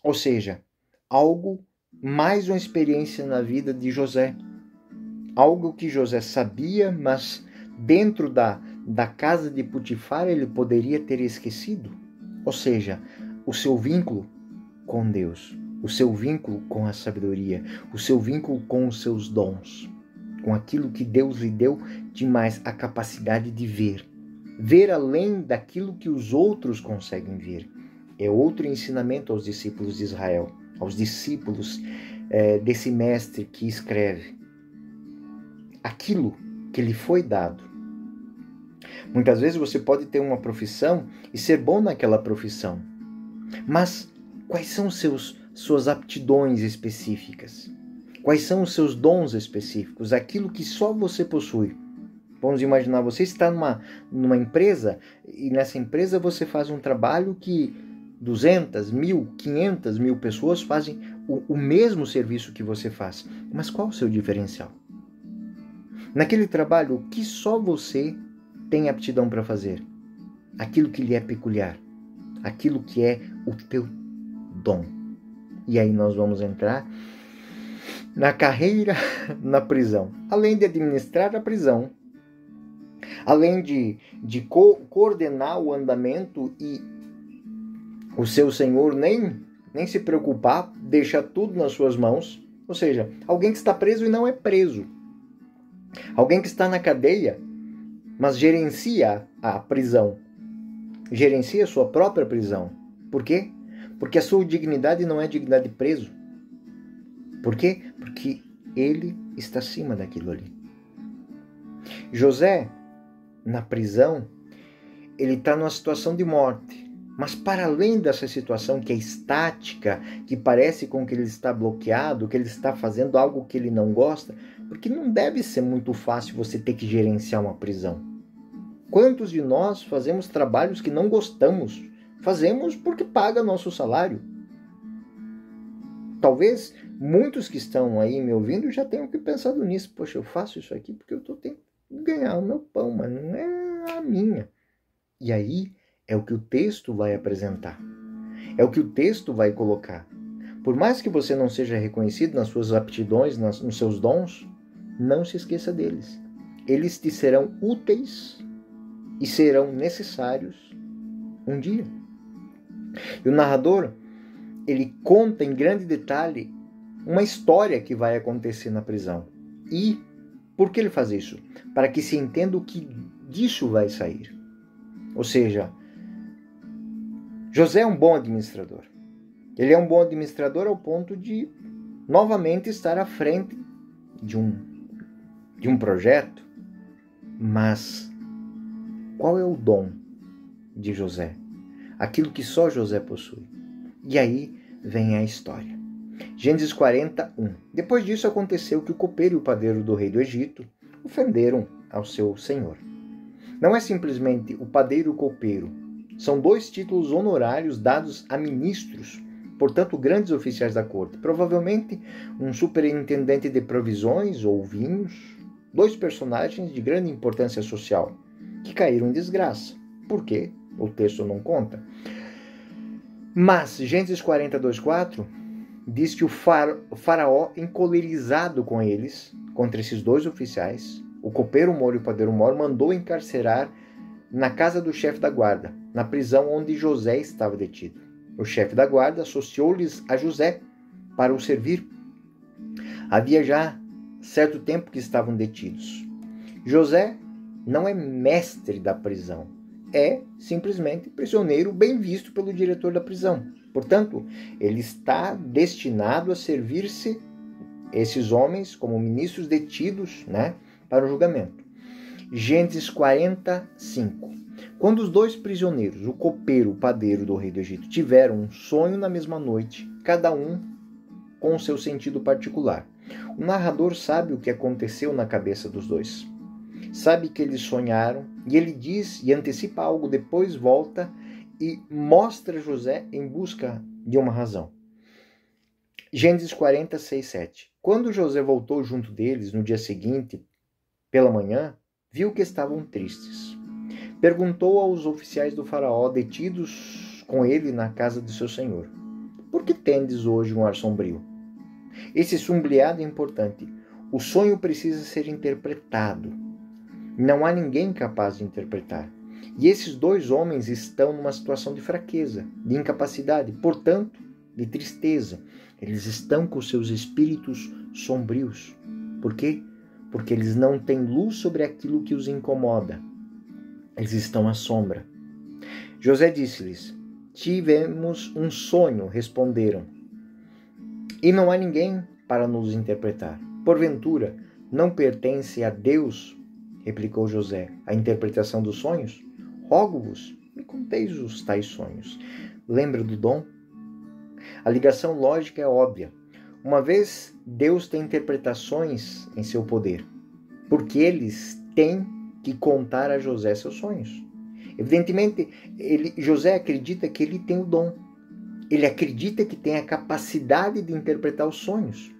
Ou seja, algo mais uma experiência na vida de José. Algo que José sabia, mas dentro da casa de Potifar ele poderia ter esquecido. Ou seja, o seu vínculo com Deus, o seu vínculo com a sabedoria, o seu vínculo com os seus dons, com aquilo que Deus lhe deu de mais a capacidade de ver além daquilo que os outros conseguem ver. É outro ensinamento aos discípulos de Israel, aos discípulos desse mestre que escreve. Aquilo que lhe foi dado. Muitas vezes você pode ter uma profissão e ser bom naquela profissão, mas quais são suas aptidões específicas? Quais são os seus dons específicos? Aquilo que só você possui. Vamos imaginar, você está numa empresa e nessa empresa você faz um trabalho que 200, 1.000, 500 mil pessoas fazem o mesmo serviço que você faz. Mas qual o seu diferencial? Naquele trabalho, o que só você tem aptidão para fazer? Aquilo que lhe é peculiar. Aquilo que é o teu dom. E aí nós vamos entrar na carreira na prisão. Além de administrar a prisão, além de coordenar o andamento e o seu senhor nem se preocupar, deixa tudo nas suas mãos. Ou seja, alguém que está preso e não é preso. Alguém que está na cadeia, mas gerencia a prisão. Gerencia a sua própria prisão. Por quê? Porque a sua dignidade não é dignidade de preso. Por quê? Porque ele está acima daquilo ali. José, na prisão, ele está numa situação de morte. Mas para além dessa situação que é estática, que parece com que ele está bloqueado, que ele está fazendo algo que ele não gosta, porque não deve ser muito fácil você ter que gerenciar uma prisão. Quantos de nós fazemos trabalhos que não gostamos? Fazemos porque paga nosso salário. Talvez muitos que estão aí me ouvindo já tenham que pensado nisso. Poxa, eu faço isso aqui porque eu tenho que ganhar o meu pão, mas não é a minha. E aí é o que o texto vai apresentar. É o que o texto vai colocar. Por mais que você não seja reconhecido nas suas aptidões, nos seus dons, não se esqueça deles. Eles te serão úteis e serão necessários um dia. E o narrador, ele conta em grande detalhe uma história que vai acontecer na prisão. E por que ele faz isso? Para que se entenda o que disso vai sair. Ou seja, José é um bom administrador. Ele é um bom administrador ao ponto de novamente estar à frente de um projeto. Mas qual é o dom de José? Aquilo que só José possui. E aí vem a história. Gênesis 41. Depois disso aconteceu que o copeiro e o padeiro do rei do Egito ofenderam ao seu senhor. Não é simplesmente o padeiro e o copeiro. São dois títulos honorários dados a ministros, portanto grandes oficiais da corte. Provavelmente um superintendente de provisões ou vinhos. Dois personagens de grande importância social que caíram em desgraça. Por quê? O texto não conta. Mas Gênesis 42:4 diz que o faraó, encolerizado com eles, contra esses dois oficiais, o copeiro mor e o padeiro mor, mandou encarcerar na casa do chefe da guarda, na prisão onde José estava detido. O chefe da guarda associou-lhes a José para o servir. Havia já certo tempo que estavam detidos. José não é mestre da prisão, é simplesmente prisioneiro bem visto pelo diretor da prisão. Portanto, ele está destinado a servir-se esses homens como ministros detidos, para o julgamento. Gênesis 45. Quando os dois prisioneiros, o copeiro e o padeiro do rei do Egito, tiveram um sonho na mesma noite, cada um com o seu sentido particular. O narrador sabe o que aconteceu na cabeça dos dois. Sabe que eles sonharam, e ele diz e antecipa algo, depois volta e mostra José em busca de uma razão. Gênesis 46:7. Quando José voltou junto deles no dia seguinte, pela manhã, viu que estavam tristes. Perguntou aos oficiais do faraó detidos com ele na casa de seu senhor: por que tendes hoje um ar sombrio? Esse sombreado é importante. O sonho precisa ser interpretado. Não há ninguém capaz de interpretar. E esses dois homens estão numa situação de fraqueza, de incapacidade, portanto, de tristeza. Eles estão com seus espíritos sombrios. Por quê? Porque eles não têm luz sobre aquilo que os incomoda. Eles estão à sombra. José disse-lhes: tivemos um sonho, responderam. E não há ninguém para nos interpretar. Porventura, não pertence a Deus, replicou José, a interpretação dos sonhos? Rogo-vos, me conteis os tais sonhos. Lembra do dom? A ligação lógica é óbvia. Uma vez Deus tem interpretações em seu poder, porque eles têm que contar a José seus sonhos. Evidentemente, José acredita que ele tem o dom. Ele acredita que tem a capacidade de interpretar os sonhos.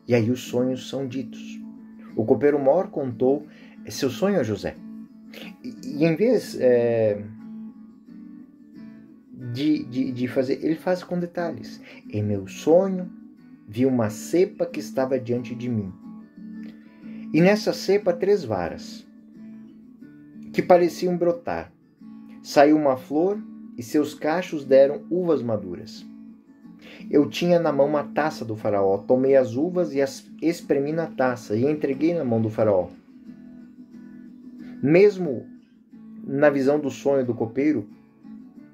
E aí os sonhos são ditos. O copeiro mor contou seu sonho a José. E em vez de fazer, ele faz com detalhes. Em meu sonho, vi uma cepa que estava diante de mim. E nessa cepa 3 varas, que pareciam brotar. Saiu uma flor e seus cachos deram uvas maduras. Eu tinha na mão uma taça do faraó, tomei as uvas e as espremi na taça e entreguei na mão do faraó. Mesmo na visão do sonho do copeiro,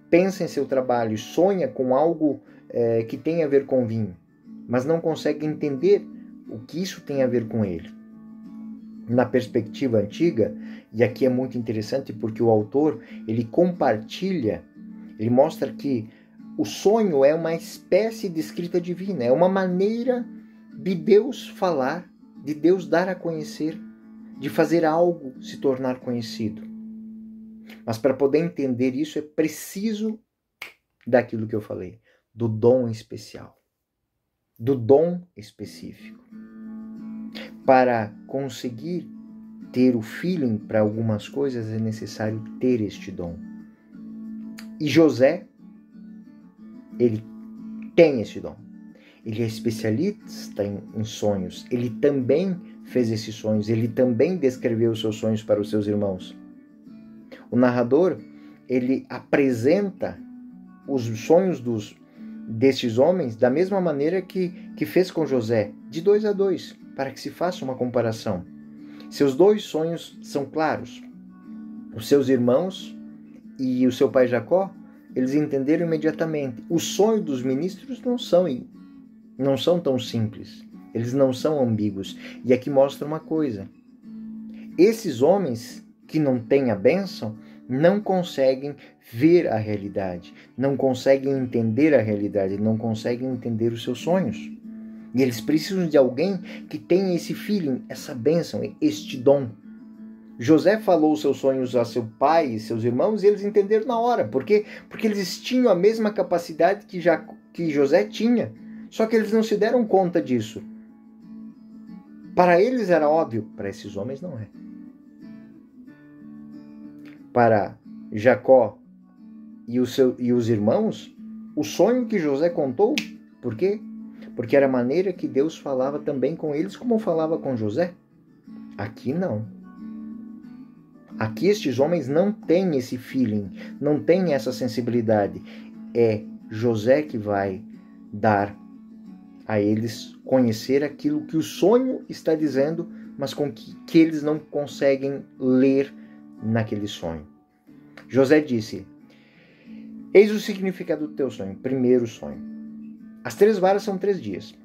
pensa em seu trabalho e sonha com algo que tem a ver com vinho, mas não consegue entender o que isso tem a ver com ele. Na perspectiva antiga, e aqui é muito interessante porque o autor ele compartilha, ele mostra que o sonho é uma espécie de escrita divina, é uma maneira de Deus falar, de Deus dar a conhecer, de fazer algo se tornar conhecido. Mas para poder entender isso é preciso daquilo que eu falei, do dom especial, do dom específico. Para conseguir ter o feeling para algumas coisas é necessário ter este dom. E José, ele tem esse dom. Ele é especialista em sonhos. Ele também fez esses sonhos. Ele também descreveu os seus sonhos para os seus irmãos. O narrador, ele apresenta os sonhos destes homens da mesma maneira que fez com José, de 2 a 2, para que se faça uma comparação. Seus 2 sonhos são claros. Os seus irmãos e o seu pai Jacó, eles entenderam imediatamente. O sonho dos ministros não são tão simples. Eles não são ambíguos. E aqui mostra uma coisa. Esses homens que não têm a bênção não conseguem ver a realidade, não conseguem entender a realidade, não conseguem entender os seus sonhos. E eles precisam de alguém que tenha esse feeling, essa bênção, este dom. José falou os seus sonhos a seu pai e seus irmãos e eles entenderam na hora. Por quê? Porque eles tinham a mesma capacidade que José tinha. Só que eles não se deram conta disso. Para eles era óbvio, para esses homens não é. Para Jacó e os irmãos, o sonho que José contou, por quê? Porque era a maneira que Deus falava também com eles, como falava com José. Aqui não. Aqui estes homens não têm esse feeling, não têm essa sensibilidade. É José que vai dar a eles conhecer aquilo que o sonho está dizendo, mas com que eles não conseguem ler naquele sonho. José disse: eis o significado do teu sonho. Primeiro sonho. As 3 varas são 3 dias.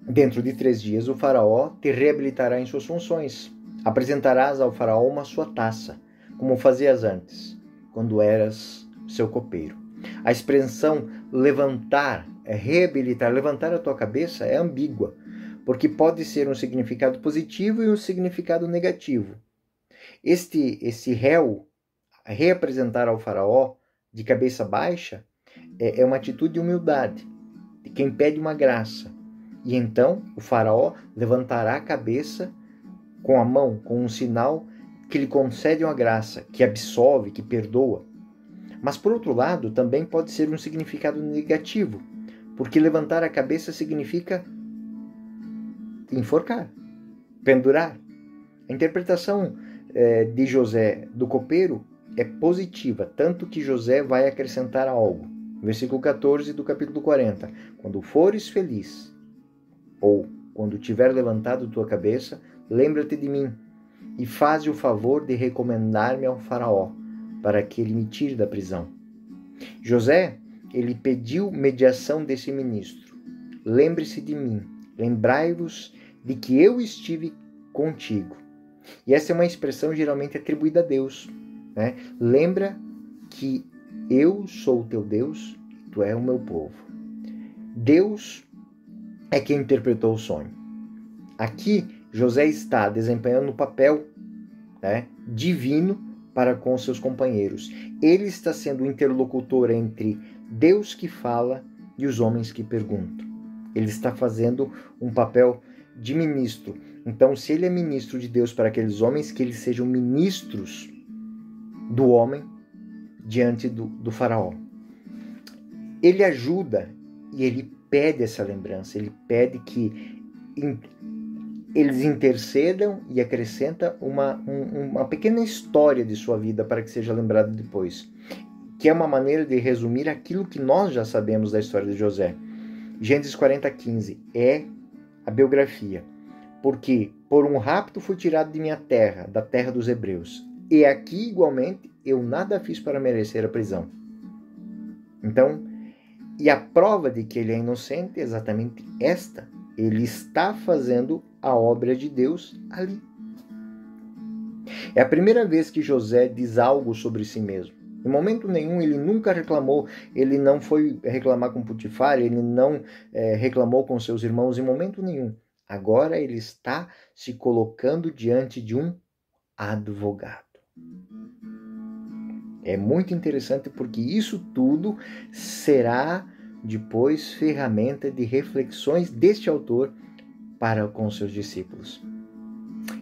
Dentro de 3 dias o faraó te reabilitará em suas funções. Apresentarás ao faraó uma sua taça, como fazias antes, quando eras seu copeiro. A expressão levantar, reabilitar, levantar a tua cabeça é ambígua, porque pode ser um significado positivo e um significado negativo. Esse réu, reapresentar ao faraó de cabeça baixa, é uma atitude de humildade, de quem pede uma graça. E então o faraó levantará a cabeça com a mão, com um sinal que lhe concede uma graça, que absolve, que perdoa. Mas, por outro lado, também pode ser um significado negativo, porque levantar a cabeça significa enforcar, pendurar. A interpretação de José do copeiro é positiva, tanto que José vai acrescentar algo. Versículo 14 do capítulo 40. Quando fores feliz, ou quando tiver levantado tua cabeça, lembra-te de mim e faze o favor de recomendar-me ao faraó, para que ele me tire da prisão. José, ele pediu mediação desse ministro. Lembre-se de mim, lembrai-vos de que eu estive contigo. E essa é uma expressão geralmente atribuída a Deus, né? Lembra que eu sou o teu Deus, tu és o meu povo. Deus é quem interpretou o sonho. Aqui, José está desempenhando o papel, né, divino para com seus companheiros. Ele está sendo o interlocutor entre Deus que fala e os homens que perguntam. Ele está fazendo um papel de ministro. Então, se ele é ministro de Deus para aqueles homens, que eles sejam ministros do homem diante do faraó. Ele ajuda e ele pede essa lembrança. Ele pede que eles intercedam e acrescenta uma pequena história de sua vida para que seja lembrado depois, que é uma maneira de resumir aquilo que nós já sabemos da história de José. Gênesis 40:15 é a biografia. Porque por um rapto fui tirado de minha terra, da terra dos hebreus, e aqui igualmente eu nada fiz para merecer a prisão. Então, e a prova de que ele é inocente é exatamente esta. Ele está fazendo a obra de Deus ali. É a primeira vez que José diz algo sobre si mesmo. Em momento nenhum ele nunca reclamou, ele não foi reclamar com Potifar, ele não reclamou com seus irmãos em momento nenhum. Agora ele está se colocando diante de um advogado. É muito interessante porque isso tudo será depois ferramenta de reflexões deste autor para com seus discípulos.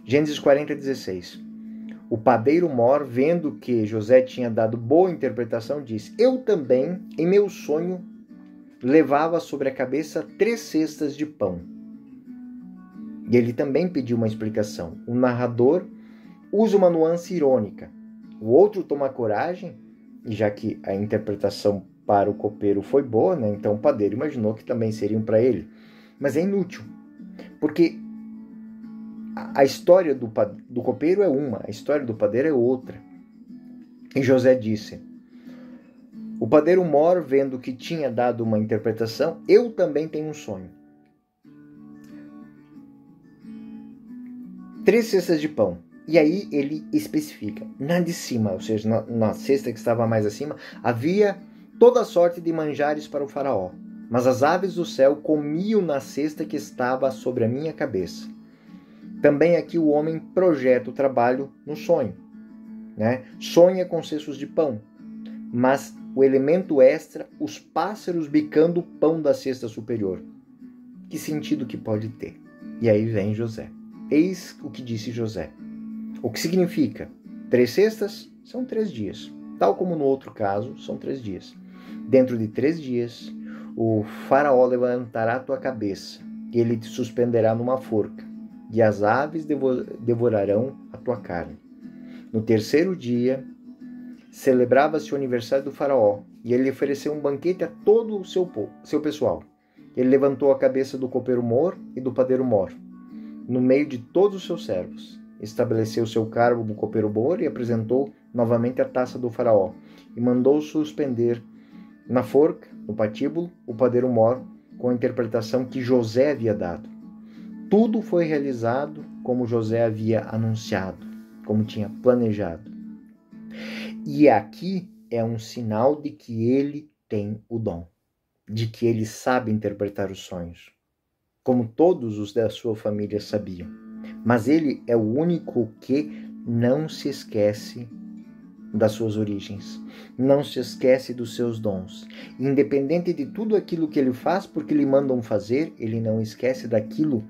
Gênesis 40:16. O padeiro Mor, vendo que José tinha dado boa interpretação, disse: Eu também, em meu sonho, levava sobre a cabeça 3 cestas de pão. E ele também pediu uma explicação. O narrador usa uma nuance irônica. O outro toma coragem, e já que a interpretação para o copeiro foi boa, né, então o padeiro imaginou que também seriam para ele. Mas é inútil, porque a história do copeiro é uma, a história do padeiro é outra. E José disse: o padeiro Mor, vendo que tinha dado uma interpretação, eu também tenho um sonho. 3 cestas de pão. E aí ele especifica, na de cima, ou seja, na cesta que estava mais acima, havia toda sorte de manjares para o faraó, mas as aves do céu comiam na cesta que estava sobre a minha cabeça. Também aqui o homem projeta o trabalho no sonho, né? Sonha com cestos de pão, mas o elemento extra, os pássaros bicando o pão da cesta superior. Que sentido que pode ter? E aí vem José. Eis o que disse José. O que significa? 3 cestas são 3 dias. Tal como no outro caso, são 3 dias. Dentro de 3 dias, o faraó levantará a tua cabeça, e ele te suspenderá numa forca, e as aves devorarão a tua carne. No 3º dia, celebrava-se o aniversário do faraó, e ele ofereceu um banquete a todo o seu pessoal. Ele levantou a cabeça do copeiro Mor e do padeiro Mor, no meio de todos os seus servos. Estabeleceu seu cargo no copeiro Mor e apresentou novamente a taça do faraó, e mandou suspender na forca, no patíbulo, o padeiro Mor, com a interpretação que José havia dado. Tudo foi realizado como José havia anunciado, como tinha planejado. E aqui é um sinal de que ele tem o dom, de que ele sabe interpretar os sonhos, como todos os da sua família sabiam. Mas ele é o único que não se esquece das suas origens, não se esquece dos seus dons. Independente de tudo aquilo que ele faz, porque lhe mandam fazer, ele não esquece daquilo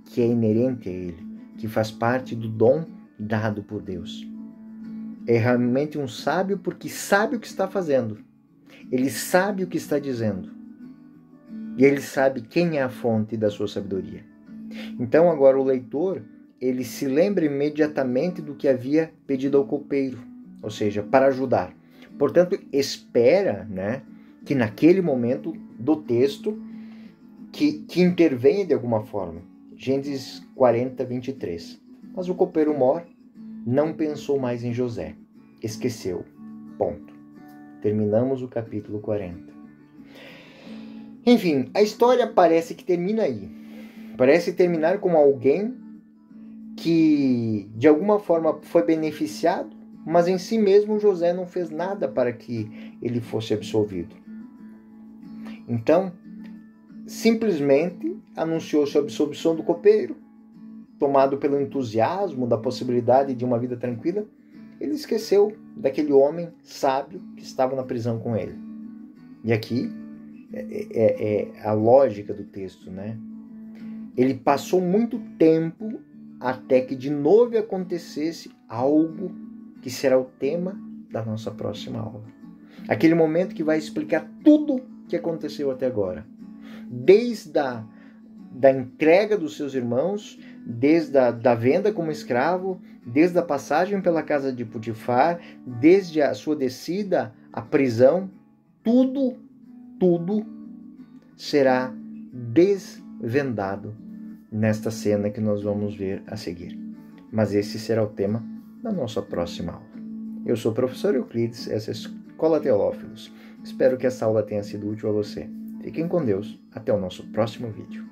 que é inerente a ele, que faz parte do dom dado por Deus. É realmente um sábio porque sabe o que está fazendo. Ele sabe o que está dizendo. E ele sabe quem é a fonte da sua sabedoria. Então agora o leitor, ele se lembra imediatamente do que havia pedido ao copeiro, ou seja, para ajudar. Portanto, espera, né, que naquele momento do texto que intervenha de alguma forma. Gênesis 40:23. Mas o copeiro Mor não pensou mais em José. Esqueceu. Ponto. Terminamos o capítulo 40. Enfim, a história parece que termina aí. Parece terminar com alguém que de alguma forma foi beneficiado, mas em si mesmo José não fez nada para que ele fosse absolvido. Então, simplesmente anunciou-se a absolvição do copeiro, tomado pelo entusiasmo da possibilidade de uma vida tranquila. Ele esqueceu daquele homem sábio que estava na prisão com ele. E aqui é a lógica do texto, né? Ele passou muito tempo até que de novo acontecesse algo que será o tema da nossa próxima aula. Aquele momento que vai explicar tudo o que aconteceu até agora. Desde da entrega dos seus irmãos, desde da venda como escravo, desde a passagem pela casa de Potifar, desde a sua descida à prisão, tudo será desvendado nesta cena que nós vamos ver a seguir. Mas esse será o tema da nossa próxima aula. Eu sou o professor Euclides, essa é a Escola Teolófilos. Espero que essa aula tenha sido útil a você. Fiquem com Deus. Até o nosso próximo vídeo.